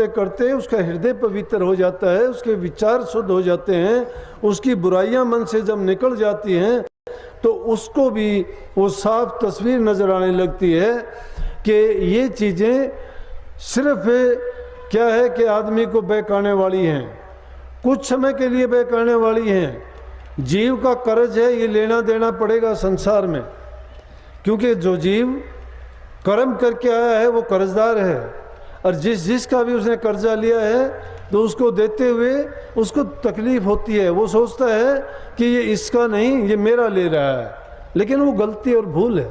करते करते उसका हृदय पवित्र हो जाता है, उसके विचार शुद्ध हो जाते हैं, उसकी बुराइयां मन से जब निकल जाती हैं तो उसको भी वो साफ तस्वीर नज़र आने लगती है कि ये चीज़ें सिर्फ क्या है कि आदमी को बहकाने वाली हैं, कुछ समय के लिए बहकाने वाली हैं। जीव का कर्ज है, ये लेना देना पड़ेगा संसार में, क्योंकि जो जीव कर्म करके आया है वो कर्जदार है, और जिसका भी उसने कर्जा लिया है तो उसको देते हुए उसको तकलीफ होती है। वो सोचता है कि ये इसका नहीं, ये मेरा ले रहा है, लेकिन वो गलती और भूल है।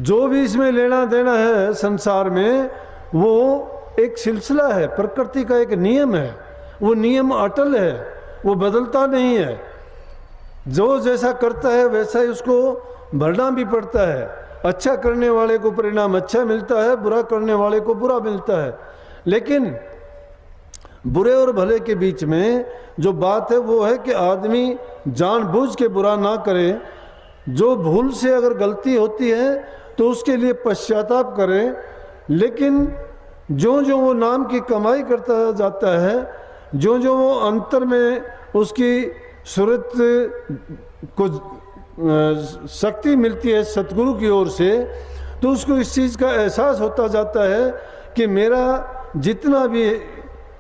जो भी इसमें लेना देना है संसार में वो एक सिलसिला है, प्रकृति का एक नियम है, वो नियम अटल है, वो बदलता नहीं है। जो जैसा करता है वैसा ही उसको भरना भी पड़ता है। अच्छा करने वाले को परिणाम अच्छा मिलता है, बुरा करने वाले को बुरा मिलता है। लेकिन बुरे और भले के बीच में जो बात है वो है कि आदमी जानबूझ के बुरा ना करे। जो भूल से अगर गलती होती है तो उसके लिए पश्चाताप करे, लेकिन जो जो वो नाम की कमाई करता जाता है, जो जो वो अंतर में उसकी सूरत को शक्ति मिलती है सतगुरु की ओर से, तो उसको इस चीज़ का एहसास होता जाता है कि मेरा जितना भी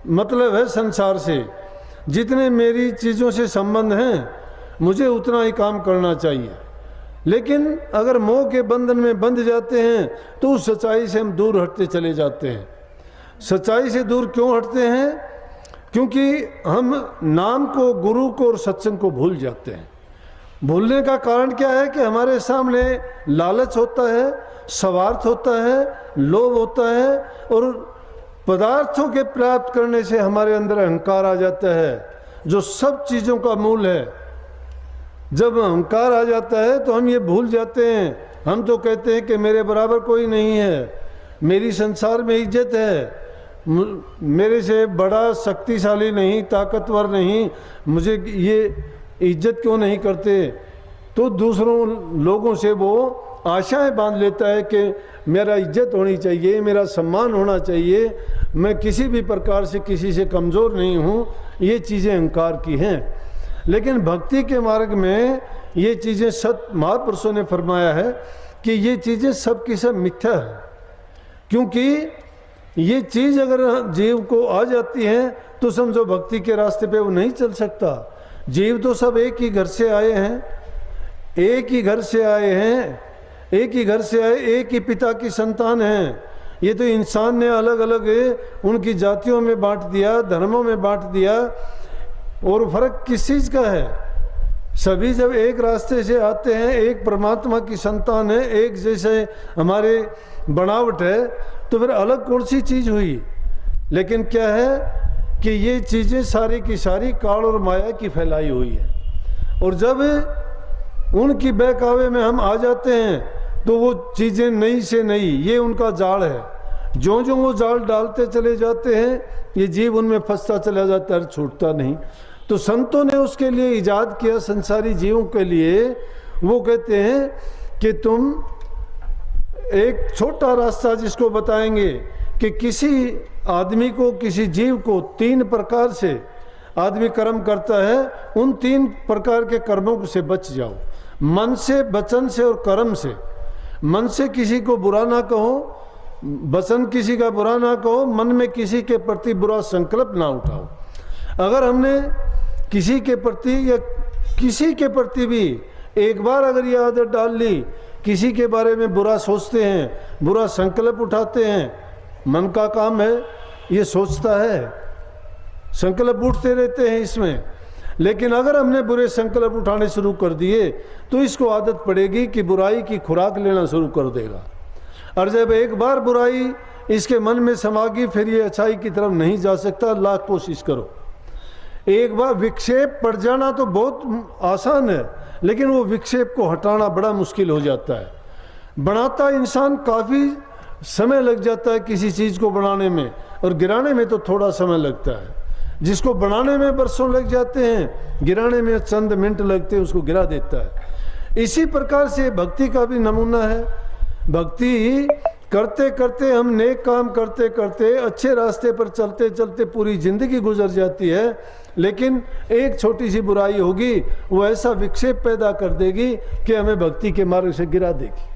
मतलब है संसार से, जितने मेरी चीज़ों से संबंध हैं, मुझे उतना ही काम करना चाहिए। लेकिन अगर मोह के बंधन में बंध जाते हैं तो उस सच्चाई से हम दूर हटते चले जाते हैं। सच्चाई से दूर क्यों हटते हैं? क्योंकि हम नाम को, गुरु को और सत्संग को भूल जाते हैं। भूलने का कारण क्या है कि हमारे सामने लालच होता है, स्वार्थ होता है, लोभ होता है, और पदार्थों के प्राप्त करने से हमारे अंदर अहंकार आ जाता है, जो सब चीज़ों का मूल है। जब अहंकार आ जाता है तो हम ये भूल जाते हैं, हम तो कहते हैं कि मेरे बराबर कोई नहीं है, मेरी संसार में इज्जत है, मेरे से बड़ा शक्तिशाली नहीं, ताकतवर नहीं, मुझे ये इज्जत क्यों नहीं करते। तो दूसरों लोगों से वो आशाएं बांध लेता है कि मेरा इज्जत होनी चाहिए, मेरा सम्मान होना चाहिए, मैं किसी भी प्रकार से किसी से कमज़ोर नहीं हूँ। ये चीज़ें अहंकार की हैं। लेकिन भक्ति के मार्ग में ये चीज़ें महापुरुषों ने फरमाया है कि ये चीज़ें सब की सब मिथ्या है, क्योंकि ये चीज़ अगर जीव को आ जाती है तो समझो भक्ति के रास्ते पे वो नहीं चल सकता। जीव तो सब एक ही घर से आए हैं, एक ही घर से आए हैं, एक ही घर से आए, एक ही पिता की संतान हैं। ये तो इंसान ने अलग अलग उनकी जातियों में बांट दिया, धर्मों में बांट दिया, और फर्क किस चीज़ का है? सभी जब एक रास्ते से आते हैं, एक परमात्मा की संतान है, एक जैसे हमारे बनावट है, तो फिर अलग कौन सी चीज़ हुई? लेकिन क्या है कि ये चीज़ें सारी की सारी काल और माया की फैलाई हुई है, और जब उनकी बहकावे में हम आ जाते हैं तो वो चीज़ें नई से नई, ये उनका जाल है। जो जो वो जाल डालते चले जाते हैं, ये जीव उनमें फंसता चला जाता है, छूटता नहीं। तो संतों ने उसके लिए इजाद किया संसारी जीवों के लिए। वो कहते हैं कि तुम एक छोटा रास्ता जिसको बताएंगे कि किसी आदमी को, किसी जीव को 3 प्रकार से आदमी कर्म करता है, उन 3 प्रकार के कर्मों से बच जाओ। मन से, वचन से और कर्म से। मन से किसी को बुरा ना कहो, वचन किसी का बुरा ना कहो, मन में किसी के प्रति बुरा संकल्प ना उठाओ। अगर हमने किसी के प्रति या किसी के प्रति भी एक बार अगर ये आदत डाल ली, किसी के बारे में बुरा सोचते हैं, बुरा संकल्प उठाते हैं, मन का काम है, ये सोचता है, संकल्प उठते रहते हैं इसमें। लेकिन अगर हमने बुरे संकल्प उठाने शुरू कर दिए तो इसको आदत पड़ेगी कि बुराई की खुराक लेना शुरू कर देगा। और जब एक बार बुराई इसके मन में समा गई, फिर ये अच्छाई की तरफ नहीं जा सकता, लाख कोशिश करो। एक बार विक्षेप पड़ जाना तो बहुत आसान है, लेकिन वो विक्षेप को हटाना बड़ा मुश्किल हो जाता है। बनाता इंसान काफ़ी समय लग जाता है किसी चीज़ को बनाने में, और गिराने में तो थोड़ा समय लगता है। जिसको बनाने में बरसों लग जाते हैं, गिराने में चंद मिनट लगते हैं, उसको गिरा देता है। इसी प्रकार से भक्ति का भी नमूना है। भक्ति करते करते हम नेक काम करते करते अच्छे रास्ते पर चलते चलते पूरी ज़िंदगी गुजर जाती है, लेकिन एक छोटी सी बुराई होगी वो ऐसा विक्षेप पैदा कर देगी कि हमें भक्ति के मार्ग से गिरा देगी।